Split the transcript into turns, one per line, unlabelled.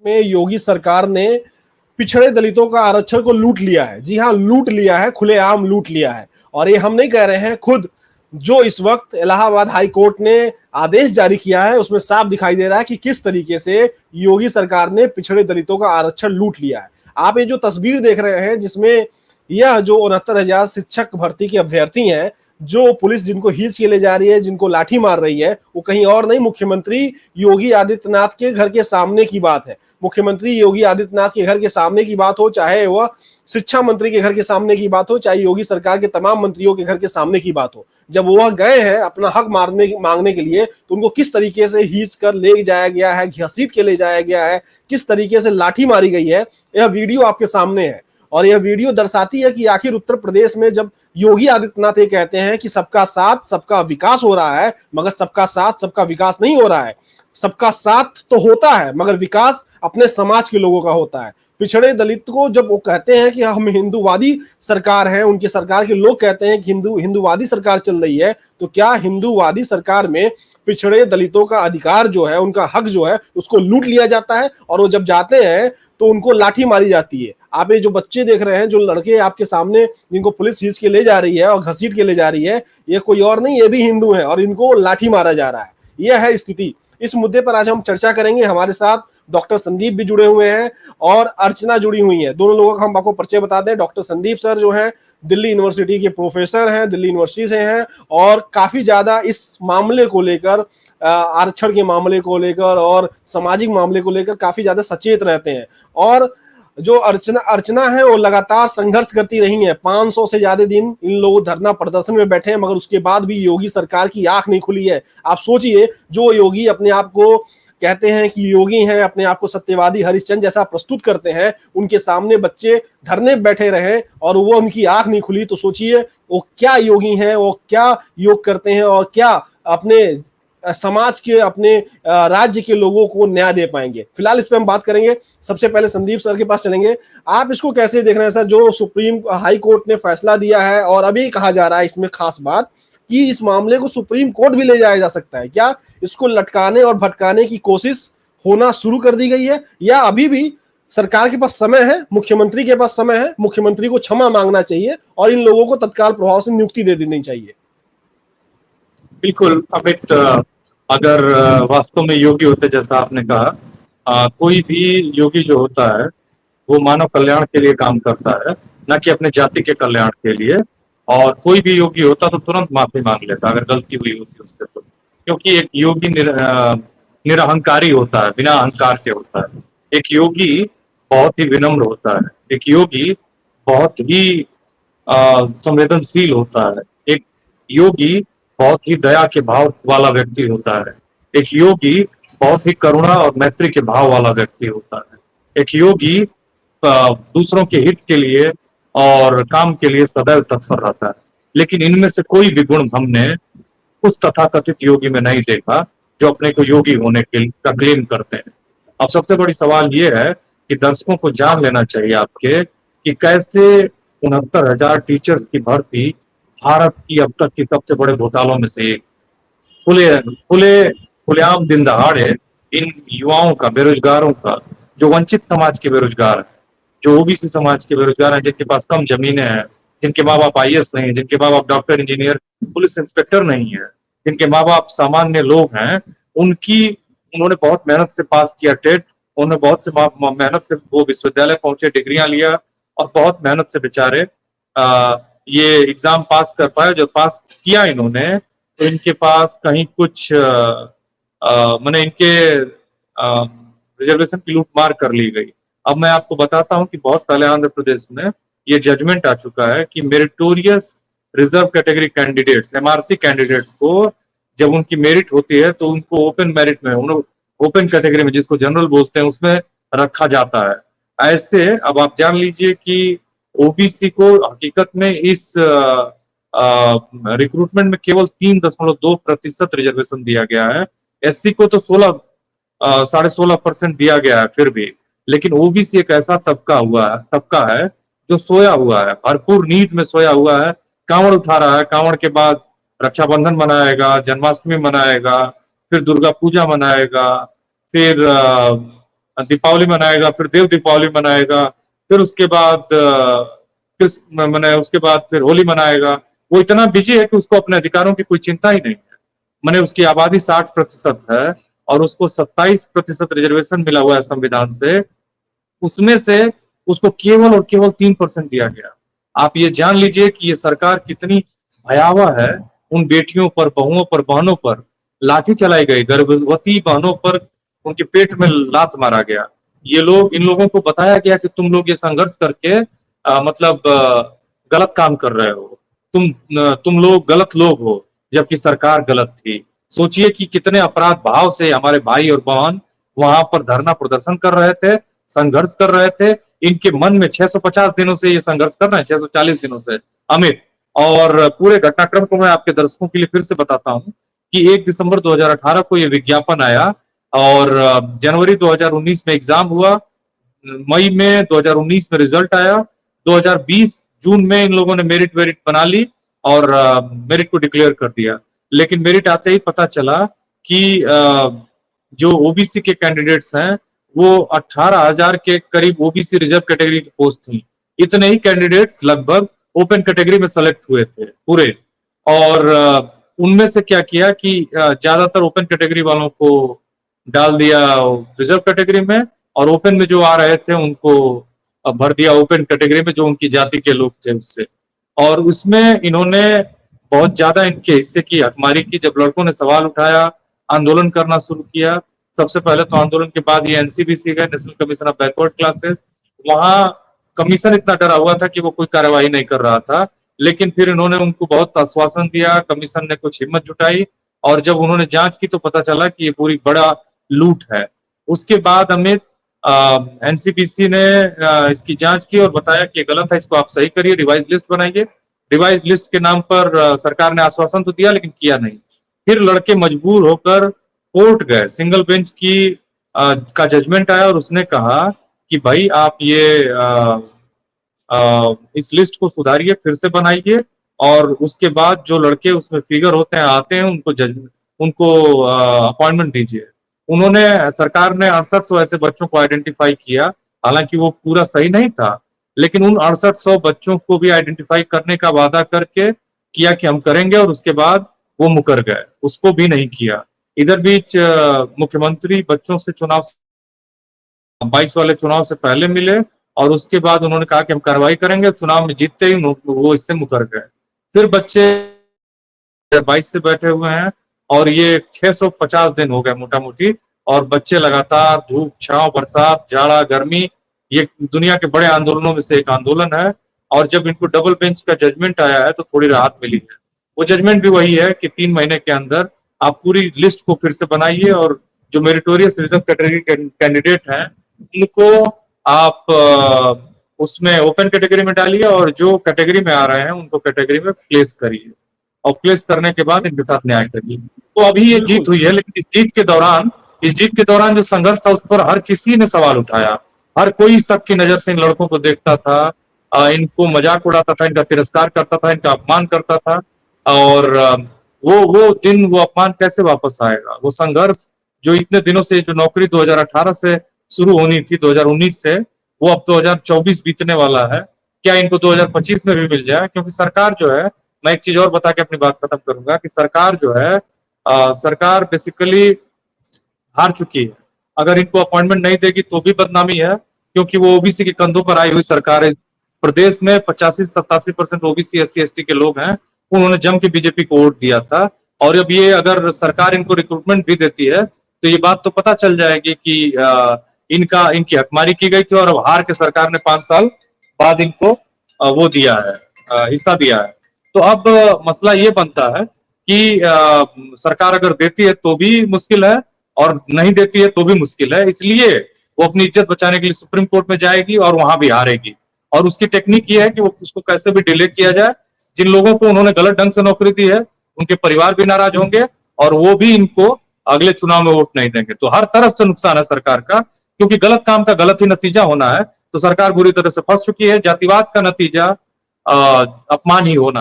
में योगी सरकार ने पिछड़े दलितों का आरक्षण को लूट लिया है। जी हाँ, लूट लिया है, खुलेआम लूट लिया है। और ये हम नहीं कह रहे हैं, खुद जो इस वक्त इलाहाबाद हाई कोर्ट ने आदेश जारी किया है उसमें साफ दिखाई दे रहा है कि किस तरीके से योगी सरकार ने पिछड़े दलितों का आरक्षण लूट लिया है। आप ये जो तस्वीर देख रहे हैं जिसमें यह जो 69,000 शिक्षक भर्ती के अभ्यर्थी हैं, जो पुलिस जिनको खींच के ले जा रही है, जिनको लाठी मार रही है, वो कहीं और नहीं, मुख्यमंत्री योगी आदित्यनाथ के घर के सामने की बात है। मुख्यमंत्री योगी आदित्यनाथ के घर के सामने की बात हो, चाहे वह शिक्षा मंत्री के घर के सामने की बात हो, चाहे योगी सरकार के तमाम मंत्रियों के घर के सामने की बात हो, जब वह गए हैं अपना हक मांगने के लिए, तो उनको किस तरीके से खींच कर ले जाया गया है, घसीट के ले जाया गया है, किस तरीके से लाठी मारी गई है, यह वीडियो आपके सामने है। और यह वीडियो दर्शाती है कि आखिर उत्तर प्रदेश में जब योगी आदित्यनाथ ये कहते हैं कि सबका साथ सबका विकास हो रहा है, मगर सबका साथ सबका विकास नहीं हो रहा है। सबका साथ तो होता है मगर विकास अपने समाज के लोगों का होता है। पिछड़े दलित को जब वो कहते हैं कि हम हिंदूवादी सरकार है, उनके सरकार के लोग कहते हैं कि हिंदूवादी सरकार चल रही है, तो क्या हिंदूवादी सरकार में पिछड़े दलितों का अधिकार जो है, उनका हक जो है, उसको लूट लिया जाता है और वो जब जाते हैं तो उनको लाठी मारी जाती है। आप ये जो बच्चे देख रहे हैं, जो लड़के आपके सामने जिनको पुलिस खींच के ले जा रही है और घसीट के ले जा रही है, ये कोई और नहीं, ये भी हिंदू है और इनको लाठी मारा जा रहा है। यह है स्थिति। इस मुद्दे पर आज हम चर्चा करेंगे। हमारे साथ डॉक्टर संदीप भी जुड़े हुए हैं और अर्चना जुड़ी हुई है। दोनों लोगों का हम आपको परिचय बता दें। डॉक्टर संदीप सर जो हैं दिल्ली यूनिवर्सिटी के प्रोफेसर हैं, दिल्ली यूनिवर्सिटी से हैं और काफी ज्यादा इस मामले को लेकर, आरक्षण के मामले को लेकर और सामाजिक मामले को लेकर काफी ज्यादा सचेत रहते हैं। और जो अर्चना है वो लगातार संघर्ष करती रही है। 500 से ज्यादा दिन इन लोग धरना प्रदर्शन में बैठे हैं, मगर उसके बाद भी योगी सरकार की आंख नहीं खुली है। आप सोचिए, जो योगी अपने आप को कहते हैं कि योगी हैं, अपने आप को सत्यवादी हरिश्चंद्र जैसा प्रस्तुत करते हैं, उनके सामने बच्चे धरने बैठे रहे और वो उनकी आंख नहीं खुली, तो सोचिए वो क्या योगी हैं, वो क्या योग करते हैं और क्या अपने समाज के, अपने राज्य के लोगों को न्याय दे पाएंगे। फिलहाल इस पे हम बात करेंगे। सबसे पहले संदीप सर के पास चलेंगे। आप इसको कैसे देख रहे हैं सर, जो सुप्रीम हाई कोर्ट ने फैसला दिया है और अभी कहा जा रहा है इसमें खास बात कि इस मामले को सुप्रीम कोर्ट भी ले जाया जा सकता है, क्या इसको लटकाने और भटकाने की कोशिश होना शुरू कर दी गई है, या अभी भी सरकार के पास समय है, मुख्यमंत्री के पास समय है, मुख्यमंत्री को क्षमा मांगना चाहिए और इन लोगों को तत्काल प्रभाव से नियुक्ति दे देनी चाहिए?
बिल्कुल अमित, अगर वास्तव में योगी होते जैसा आपने कहा, कोई भी योगी जो होता है वो मानव कल्याण के लिए काम करता है, न कि अपने जाति के कल्याण के लिए। और कोई भी योगी होता तो तुरंत माफी मांग लेता अगर गलती हुई होती उससे, तो क्योंकि एक योगी निरहंकारी होता है, बिना अहंकार के होता है। एक योगी बहुत ही विनम्र होता है, एक योगी बहुत ही संवेदनशील होता है, एक योगी बहुत ही दया के भाव वाला व्यक्ति होता है, एक योगी बहुत ही करुणा और मैत्री के भाव वाला व्यक्ति होता है, एक योगी दूसरों के हित के लिए और काम के लिए सदैव तत्पर रहता है। लेकिन इनमें से कोई भी गुण हमने उस तथाकथित योगी में नहीं देखा जो अपने को योगी होने का क्लेम करते हैं। अब सबसे बड़ी सवाल ये है कि दर्शकों को जान लेना चाहिए आपके कि कैसे 69,000 टीचर्स की भर्ती भारत की अब तक की सबसे बड़े घोटालों में से एक, खुलेआम दिन दहाड़े इन युवाओं का, बेरोजगारों का, जो वंचित समाज के बेरोजगार हैं, जो ओबीसी समाज के बेरोजगार हैं, जिनके पास कम जमीनें हैं, जिनके माँ बाप IAS नहीं है, जिनके माँ बाप डॉक्टर, इंजीनियर, पुलिस इंस्पेक्टर नहीं है, जिनके माँ बाप सामान्य लोग हैं, उन्होंने बहुत मेहनत से पास किया टेट, उन्होंने बहुत से मेहनत से वो विश्वविद्यालय पहुंचे, डिग्रियां लिया और बहुत मेहनत से बेचारे ये एग्जाम पास कर पाए। जो पास किया इन्होंने, तो इनके पास कहीं कुछ मैंने इनके रिजर्वेशन की लूट मार कर ली गई। अब मैं आपको बताता हूं कि बहुत पहले आंध्र प्रदेश में ये जजमेंट आ चुका है कि meritorious reserve category candidates, MRC candidates को जब उनकी मेरिट होती है तो उनको ओपन मेरिट में, ओपन कैटेगरी में, जिसको जनरल बोलते हैं, उसमें रखा जाता है। ऐसे अब आप जान लीजिए कि ओबीसी को हकीकत में इस रिक्रूटमेंट में केवल 3.2% रिजर्वेशन दिया गया है। SC को तो 16.5% दिया गया है फिर भी। लेकिन ओबीसी एक ऐसा तबका है जो सोया हुआ है, भरपूर नींद में सोया हुआ है, कांवड़ उठा रहा है, कांवड़ के बाद रक्षाबंधन मनाएगा, जन्माष्टमी मनाएगा, फिर दुर्गा पूजा मनाएगा, फिर दीपावली मनाएगा, फिर देव दीपावली मनाएगा, फिर उसके बाद उसके बाद फिर होली मनाएगा। वो इतना बिजी है कि उसको अपने अधिकारों की कोई चिंता ही नहीं है। मैंने उसकी आबादी 60% है और उसको 27% रिजर्वेशन मिला हुआ है संविधान से। उसमें से उसको केवल और केवल 3% दिया गया। आप ये जान लीजिए कि ये सरकार कितनी भयावह है। उन बेटियों पर, बहुओं पर, बहनों पर लाठी चलाई गई, गर्भवती बहनों पर उनके पेट में लात मारा गया। इन लोगों को बताया गया कि तुम लोग ये संघर्ष करके गलत काम कर रहे हो, तुम लोग गलत लोग हो, जबकि सरकार गलत थी। सोचिए कि कितने अपराध भाव से हमारे भाई और बहन वहां पर धरना प्रदर्शन कर रहे थे, संघर्ष कर रहे थे। इनके मन में 650 दिनों से ये संघर्ष कर रहे हैं, 640 दिनों से अमित। और पूरे घटनाक्रम को मैं आपके दर्शकों के लिए फिर से बताता हूं कि 1 दिसंबर 2018 को ये विज्ञापन आया और जनवरी 2019 में एग्जाम हुआ, मई में 2019 में रिजल्ट आया, 2020 जून में इन लोगों ने मेरिट वेरिट बना ली और मेरिट को डिक्लेयर कर दिया। लेकिन मेरिट आते ही पता चला कि जो ओबीसी के कैंडिडेट्स हैं वो 18,000 के करीब ओबीसी रिजर्व कैटेगरी की पोस्ट थी। इतने ही कैंडिडेट्स लगभग ओपन कैटेगरी में सेलेक्ट हुए थे पूरे। और उनमें से क्या किया कि ज्यादातर ओपन कैटेगरी वालों को डाल दिया रिजर्व कैटेगरी में और ओपन में जो आ रहे थे उनको भर दिया ओपन कैटेगरी में, जो उनकी जाति के लोग थे उससे। और उसमें इन्होंने बहुत ज्यादा इनके हिस्से की हकमारी की। जब लड़कों ने सवाल उठाया, आंदोलन करना शुरू किया, सबसे पहले तो आंदोलन के बाद ये एनसीबीसी गए, national commission of backward classes. वहां कमीशन इतना डरा हुआ था कि वो कोई कार्रवाई नहीं कर रहा था, लेकिन फिर इन्होंने उनको बहुत आश्वासन दिया, कमीशन ने कुछ हिम्मत जुटाई और जब उन्होंने जांच की तो पता चला कि ये पूरी बड़ा लूट है। उसके बाद अमित एनसीबीसी ने इसकी जांच की और बताया कि ये गलत है, इसको आप सही करिए, रिवाइज लिस्ट बनाइए। रिवाइज लिस्ट के नाम पर सरकार ने आश्वासन तो दिया लेकिन किया नहीं। फिर लड़के मजबूर होकर कोर्ट गए, सिंगल बेंच का जजमेंट आया और उसने कहा कि भाई आप इस लिस्ट को सुधारिए, फिर से बनाइए और उसके बाद जो लड़के उसमें फिगर होते हैं, आते हैं, उनको अपॉइंटमेंट दीजिए। उन्होंने, सरकार ने 6800 ऐसे बच्चों को आइडेंटिफाई किया, हालांकि वो पूरा सही नहीं था, लेकिन उन 6800 बच्चों को भी आइडेंटिफाई करने का वादा करके किया कि हम करेंगे और उसके बाद वो मुकर गए, उसको भी नहीं किया। इधर बीच मुख्यमंत्री बच्चों से 22 वाले चुनाव से पहले मिले और उसके बाद उन्होंने कहा कि हम कार्रवाई करेंगे, चुनाव में जीतते ही वो इससे मुकर गए। फिर बच्चे 22 से बैठे हुए हैं और ये 650 दिन हो गए मोटा मोटी, और बच्चे लगातार धूप छांव, बरसात, जाड़ा, गर्मी, ये दुनिया के बड़े आंदोलनों में से एक आंदोलन है। और जब इनको डबल बेंच का जजमेंट आया है तो थोड़ी राहत मिली है। वो जजमेंट भी वही है कि 3 महीने के अंदर आप पूरी लिस्ट को फिर से बनाइए और जो मेरिटोरियस रिजर्व कैटेगरी कैंडिडेट हैं उनको आप उसमें ओपन कैटेगरी में डालिए और जो कैटेगरी में आ रहे हैं उनको कैटेगरी में प्लेस करिए और प्लेस करने के बाद इनके साथ न्याय करिए। तो अभी ये जीत हुई है, लेकिन इस जीत के दौरान जो संघर्ष था उस पर हर किसी ने सवाल उठाया। हर कोई शक की नजर से इन लड़कों को देखता था, इनको मजाक उड़ाता था, इनका तिरस्कार करता था, इनका अपमान करता था। और वो दिन, वो अपमान कैसे वापस आएगा? वो संघर्ष जो इतने दिनों से, जो नौकरी 2018 से शुरू होनी थी 2019 से, वो अब 2024 बीतने वाला है। क्या इनको 2025 में भी मिल जाए? क्योंकि सरकार जो है, मैं एक चीज और बता के अपनी बात खत्म करूंगा कि सरकार जो है, सरकार बेसिकली हार चुकी है। अगर इनको अपॉइंटमेंट नहीं देगी तो भी बदनामी है, क्योंकि वो ओबीसी के कंधों पर आई हुई सरकार है। प्रदेश में 85-87% ओबीसी SC ST के लोग हैं, उन्होंने जम के बीजेपी को वोट दिया था। और अब ये अगर सरकार इनको रिक्रूटमेंट भी देती है तो ये बात तो पता चल जाएगी कि इनकी हकमारी की गई थी और अब हार के सरकार ने 5 साल बाद इनको वो दिया है, हिस्सा दिया है। तो अब मसला ये बनता है कि सरकार अगर देती है तो भी मुश्किल है और नहीं देती है तो भी मुश्किल है। इसलिए वो अपनी इज्जत बचाने के लिए सुप्रीम कोर्ट में जाएगी और वहां भी हारेगी। और उसकी टेक्निक ये है कि वो उसको कैसे भी डिले किया जाए। जिन लोगों को उन्होंने गलत ढंग से नौकरी दी है उनके परिवार भी नाराज होंगे और वो भी इनको अगले चुनाव में वोट नहीं देंगे। तो हर तरफ से नुकसान है सरकार का, क्योंकि गलत काम का गलत ही नतीजा होना है। तो सरकार बुरी तरह से फंस चुकी है। जातिवाद का नतीजा अपमान ही होना है।